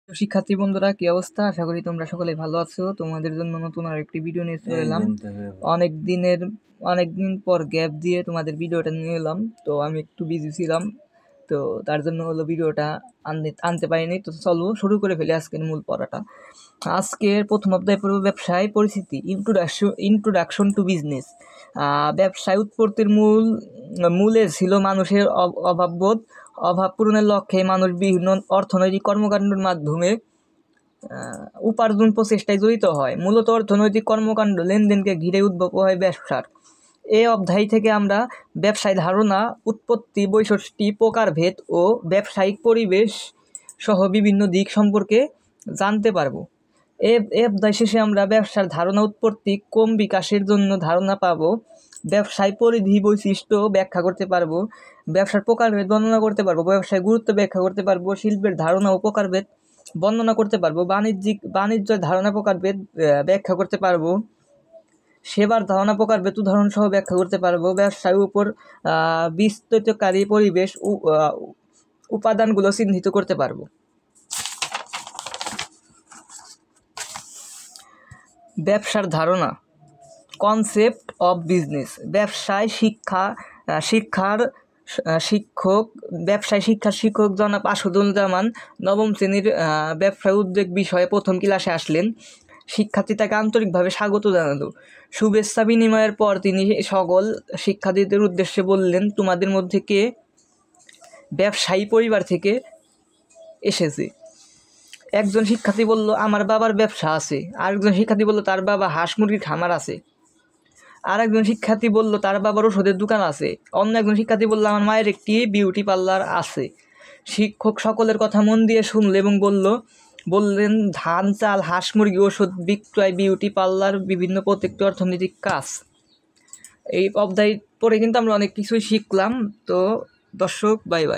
শিক্ষার্থী বন্ধুরা, কি অবস্থা? আশা করি তোমরা সকলে ভালো আছো। তোমাদের জন্য নতুন আরেকটি ভিডিও নিয়ে চলে এলাম। অনেকদিন পর গ্যাপ দিয়ে তোমাদের ভিডিওটা নিয়ে এলাম। তো আমি একটু বিজি ছিলাম, তো তার জন্য হলো ভিডিওটা আনতে পারিনি। তো চলো শুরু করে ফেলি আজকের মূল পড়াটা। আজকের প্রথম অধ্যায় পড়ব ব্যবসায় পরিস্থিতি, ইন্ট্রোডাকশন টু বিজনেস। ব্যবসায় উৎপত্তির মূলে ছিল মানুষের অভাববোধ। অভাব পূরণের লক্ষ্যে মানুষ বিভিন্ন অর্থনৈতিক কর্মকাণ্ডের মাধ্যমে উপার্জন প্রচেষ্টায় জড়িত হয়। মূলত অর্থনৈতিক কর্মকাণ্ড লেনদেনকে ঘিরে উদ্ভব হয় ব্যবসার। এই অধ্যায় থেকে আমরা ব্যবসায় ধারণা, উৎপত্তি, বৈশিষ্ট্য, প্রকারভেদ ও ব্যবসায়িক পরিবেশ সহ বিভিন্ন দিক সম্পর্কে জানতে পারব। এই অধ্যায় শেষে আমরা ব্যবসার ধারণা, উৎপত্তি, ক্রম বিকাশের জন্য ধারণা পাব, ব্যবসায় পরিধি, বৈশিষ্ট্য ব্যাখ্যা করতে পারবো, ব্যবসার প্রকারভেদ বর্ণনা করতে পারবো, ব্যবসায় গুরুত্ব ব্যাখ্যা করতে পারবো, শিল্পের ধারণা ও প্রকারভেদ বর্ণনা করতে পারবো, বাণিজ্যের ধারণা প্রকারভেদ ব্যাখ্যা করতে পারবো, সেবার ধারণা প্রকারভেদ উদাহরণ সহ ব্যাখ্যা করতে পারবো, ব্যবসার উপর বিস্তৃতকারী পরিবেশ উপাদানগুলো চিহ্নিত করতে পারবো। ব্যবসার ধারণা, কনসেপ্ট অফ বিজনেস। ব্যবসায় শিক্ষার শিক্ষক জনাব আসাদুজ্জামান নবম শ্রেণীর ব্যবসায় উদ্যোগ বিষয়ে প্রথম ক্লাসে আসলেন। শিক্ষার্থী তাকে আন্তরিকভাবে স্বাগত জানালো। শুভেচ্ছা বিনিময়ের পর তিনি সকল শিক্ষার্থীদের উদ্দেশ্যে বললেন, তোমাদের মধ্যে কে ব্যবসায়ী পরিবার থেকে এসেছে? একজন শিক্ষার্থী বলল, আমার বাবার ব্যবসা আছে। আরেকজন শিক্ষার্থী বলল, তার বাবা হাঁস মুরগির খামার আছে। আর একজন শিক্ষার্থী বলল, তার বাবার ওষুধের দোকান আছে। অন্য একজন শিক্ষার্থী বলল, আমার মায়ের একটি বিউটি পার্লার আছে। শিক্ষক সকলের কথা মন দিয়ে শুনল এবং বললেন, ধান, চাল, হাঁস মুরগি, ওষুধ বিক্রয়, বিউটি পার্লার, বিভিন্ন প্রত্যেকটি অর্থনৈতিক কাজ। এই অধ্যায় পরে কিন্তু আমরা অনেক কিছুই শিখলাম। তো দর্শক, বাই বাই।